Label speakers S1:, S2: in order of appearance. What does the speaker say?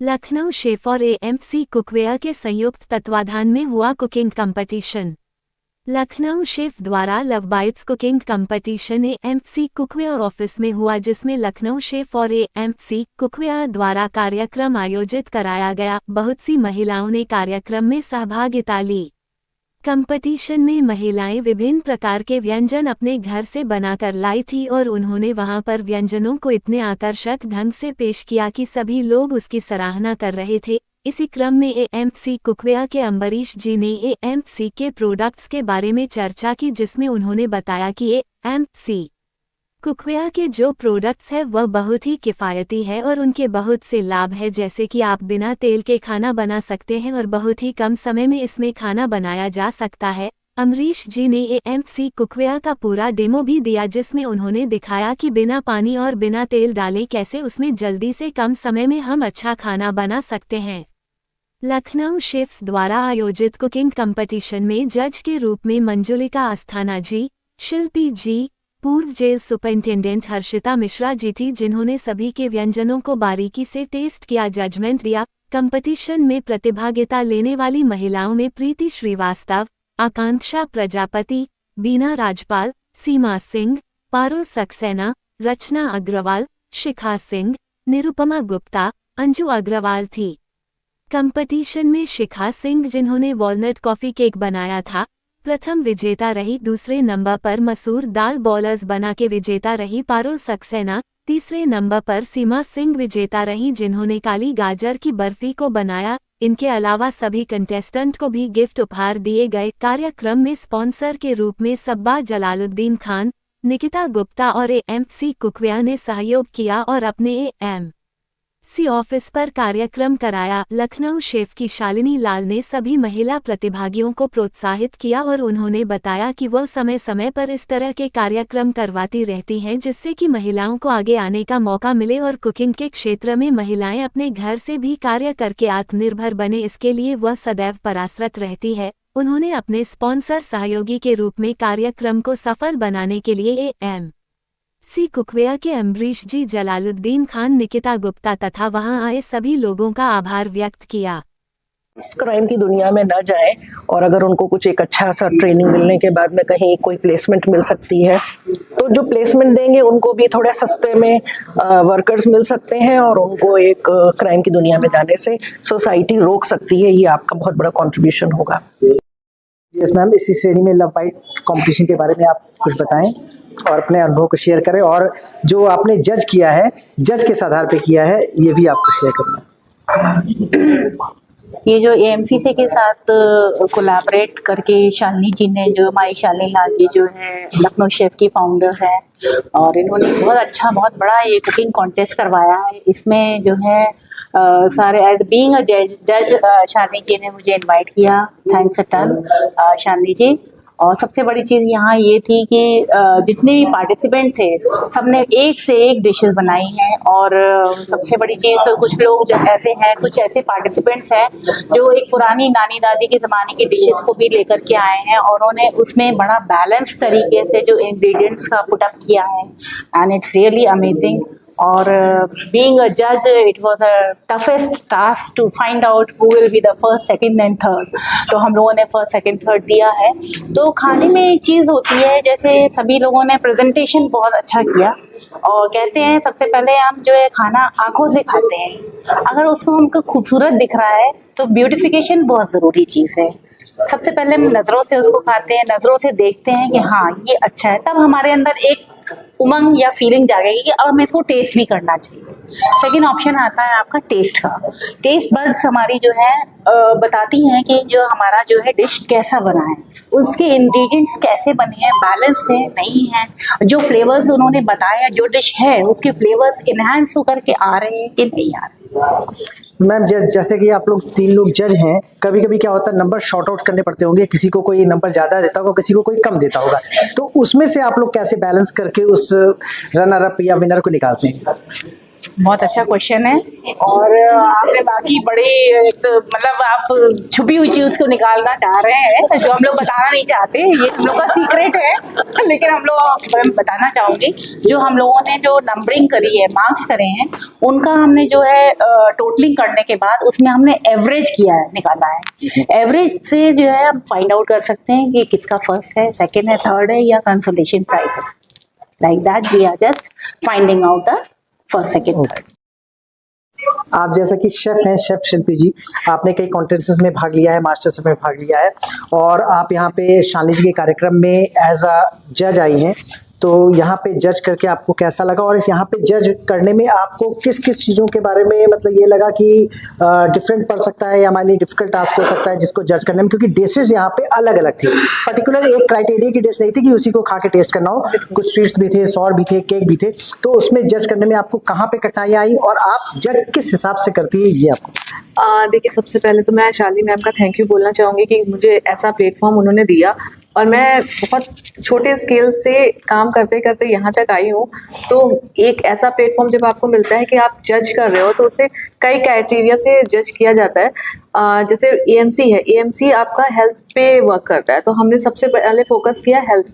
S1: Lucknow chef और AMC cookware के संयुक्त तत्वाधान में हुआ कुकिंग कंपटीशन। लखनऊ शेफ द्वारा love bites cooking competition AMC cookware office में हुआ, जिसमें लखनऊ शेफ और एएमसी कुकवेयर द्वारा कार्यक्रम आयोजित कराया गया। बहुत सी महिलाओं ने कार्यक्रम में सहभागिता ली। कंपटीशन में महिलाएं विभिन्न प्रकार के व्यंजन अपने घर से बनाकर लाई थी और उन्होंने वहां पर व्यंजनों को इतने आकर्षक ढंग से पेश किया कि सभी लोग उसकी सराहना कर रहे थे। इसी क्रम में एएमसी कुकवेयर के अम्बरीश जी ने एएमसी के प्रोडक्ट्स के बारे में चर्चा की, जिसमें उन्होंने बताया कि एएमसी कुकवेयर के जो प्रोडक्ट्स है वह बहुत ही किफ़ायती है और उनके बहुत से लाभ है, जैसे कि आप बिना तेल के खाना बना सकते हैं और बहुत ही कम समय में इसमें खाना बनाया जा सकता है। अम्बरीश जी ने एएमसी कुकवेयर का पूरा डेमो भी दिया, जिसमें उन्होंने दिखाया कि बिना पानी और बिना तेल डाले कैसे उसमें जल्दी से कम समय में हम अच्छा खाना बना सकते हैं। लखनऊ शेफ्स द्वारा आयोजित कुकिंग कंपटीशन में जज के रूप में मंजुलिका अस्थाना जी, शिल्पी जी, पूर्व जेल सुपरिंटेंडेंट हर्षिता मिश्रा जी थी, जिन्होंने सभी के व्यंजनों को बारीकी से टेस्ट किया, जजमेंट दिया। कंपटीशन में प्रतिभागिता लेने वाली महिलाओं में प्रीति श्रीवास्तव, आकांक्षा प्रजापति, बीना राजपाल, सीमा सिंह, पारुल सक्सेना, रचना अग्रवाल, शिखा सिंह, निरुपमा गुप्ता, अंजू अग्रवाल थी। कंपटीशन में शिखा सिंह, जिन्होंने वॉलनट कॉफ़ी केक बनाया था, प्रथम विजेता रही। दूसरे नंबर पर मसूर दाल बॉलर्स बना के विजेता रही पारुल सक्सेना। तीसरे नंबर पर सीमा सिंह विजेता रही, जिन्होंने काली गाजर की बर्फी को बनाया। इनके अलावा सभी कंटेस्टेंट को भी गिफ्ट उपहार दिए गए। कार्यक्रम में स्पॉन्सर के रूप में सब्बा जलालुद्दीन खान, निकिता गुप्ता और एएमसी कुकवेयर ने सहयोग किया और अपने एएमसी ऑफिस पर कार्यक्रम कराया। लखनऊ शेफ की शालिनी लाल ने सभी महिला प्रतिभागियों को प्रोत्साहित किया और उन्होंने बताया कि वह समय समय पर इस तरह के कार्यक्रम करवाती रहती हैं, जिससे कि महिलाओं को आगे आने का मौका मिले और कुकिंग के क्षेत्र में महिलाएं अपने घर से भी कार्य करके आत्मनिर्भर बने, इसके लिए वह सदैव प्रयासरत रहती है। उन्होंने अपने स्पॉन्सर सहयोगी के रूप में कार्यक्रम को सफल बनाने के लिए एएमसी कुकवेयर के अम्बरीश जी, जलालुद्दीन खान, निकिता गुप्ता तथा वहां आए सभी लोगों का आभार व्यक्त किया।
S2: इस क्राइम की दुनिया में न जाएं और अगर उनको कुछ एक अच्छा सा ट्रेनिंग मिलने के बाद में कहीं कोई प्लेसमेंट मिल सकती है, तो जो प्लेसमेंट देंगे उनको भी थोड़े सस्ते में वर्कर्स मिल सकते हैं और उनको एक क्राइम की दुनिया में जाने से सोसाइटी रोक सकती है। ये आपका बहुत बड़ा कंट्रीब्यूशन होगा।
S3: यस मैम, इसी श्रेणी में लव बाइट कंपटीशन के बारे में आप कुछ बताएं और अपने अनुभव को शेयर करें, और जो आपने जज किया है, जज किस आधार पे किया है, ये भी आपको शेयर करना।
S4: ये जो एएमसी के साथ कोलैबोरेट करके शालिनी जी ने, जो हमारी शालिनी लाल जी जो है लखनऊ शेफ की फाउंडर है, और इन्होंने बहुत अच्छा बहुत बड़ा ये कुकिंग कॉन्टेस्ट करवाया है। इसमें जो है सारे एज बीइंग अ जज शालिनी जी ने मुझे इनवाइट किया। थैंक्स अ टन शालिनी जी। और सबसे बड़ी चीज़ यहाँ ये थी कि जितने भी पार्टिसिपेंट्स थे सबने एक से एक डिशेस बनाई हैं, और सबसे बड़ी चीज़ कुछ लोग जो ऐसे हैं, कुछ ऐसे पार्टिसिपेंट्स हैं जो एक पुरानी नानी दादी के ज़माने की डिशेस को भी लेकर के आए हैं, और उन्होंने उसमें बड़ा बैलेंस तरीके से जो इंग्रेडिएंट्स का पुटअप किया है, एंड इट्स रियली अमेजिंग। और बीइंग अ जज, it was a toughest task to find out who will be the first, second and third. तो हम लोगों ने फर्स्ट, सेकंड, थर्ड दिया है। तो खाने में एक चीज़ होती है, जैसे सभी लोगों ने प्रेजेंटेशन बहुत अच्छा किया, और कहते हैं सबसे पहले हम जो है खाना आंखों से खाते हैं। अगर उसको हमको खूबसूरत दिख रहा है तो ब्यूटिफिकेशन बहुत ज़रूरी चीज़ है। सबसे पहले हम नज़रों से उसको खाते हैं, नज़रों से देखते हैं कि हाँ ये अच्छा है, तब हमारे अंदर एक उमंग या फीलिंग जागेगी कि अब हमें इसको टेस्ट भी करना चाहिए। सेकंड ऑप्शन आता है आपका टेस्ट का। टेस्ट बड्स हमारी जो है बताती हैं कि जो हमारा जो है डिश कैसा बना है, उसके इंग्रेडिएंट्स कैसे बने हैं, बैलेंस है नहीं है, जो फ्लेवर्स उन्होंने बताया, जो डिश है उसके फ्लेवर्स इनहेंस होकर के आ रहे हैं कि नहीं आ रहे।
S3: मैम, जैसे कि आप लोग 3 लोग जज हैं, कभी कभी क्या होता है नंबर शॉर्ट आउट करने पड़ते होंगे, किसी को कोई नंबर ज़्यादा देता होगा, किसी को कोई कम देता होगा, तो उसमें से आप लोग कैसे बैलेंस करके उस रनर अप या विनर को निकालते हैं?
S4: बहुत अच्छा क्वेश्चन है। और आपने बाकी बड़े तो मतलब आप छुपी हुई चीज को निकालना चाह रहे हैं जो हम लोग बताना नहीं चाहते, ये हम लोग का सीक्रेट है। लेकिन हम लोग मैं बताना चाहूंगी, जो हम लोगों ने जो नंबरिंग करी है, मार्क्स करे हैं, उनका हमने जो है टोटलिंग करने के बाद उसमें हमने एवरेज किया है, निकाला है। एवरेज से जो है हम फाइंड आउट कर सकते हैं कि किसका फर्स्ट है, सेकेंड है, थर्ड है, या consolation prizes. Like that we are just finding out the first, second, third.
S3: आप जैसा कि शेफ हैं, शेफ शिल्पी जी, आपने कई कॉन्टेंट्स में भाग लिया है, मास्टर शेफ में भाग लिया है, और आप यहाँ पे शालिनी जी के कार्यक्रम में एज अ जज आई हैं। तो यहाँ पे जज करके आपको कैसा लगा, और इस यहाँ पे जज करने में आपको किस किस चीज़ों के बारे में मतलब ये लगा कि डिफरेंट पड़ सकता है या हमारे लिए डिफिकल्ट टास्क हो सकता है जिसको जज करने में, क्योंकि डिशेज यहाँ पे अलग अलग थी। पर्टिकुलर एक क्राइटेरिया की डिश नहीं थी कि उसी को खा के टेस्ट करना हो, कुछ स्वीट्स भी थे, सॉर भी थे, केक भी थे। तो उसमें जज करने में आपको कहाँ पे कठिनाइयाँ आई, और आप जज किस हिसाब से करती है ये आपको?
S5: देखिए, सबसे पहले तो मैं शालिनी मैम का थैंक यू बोलना चाहूँगी कि मुझे ऐसा प्लेटफॉर्म उन्होंने दिया, और मैं बहुत छोटे स्केल से काम करते करते यहाँ तक आई हूँ। तो एक ऐसा प्लेटफॉर्म जब आपको मिलता है कि आप जज कर रहे हो, तो उसे कई क्राइटेरिया से जज किया जाता है। जैसे एएमसी है, एएमसी आपका हेल्थ पे वर्क करता है, तो हमने सबसे पहले फोकस किया हेल्थ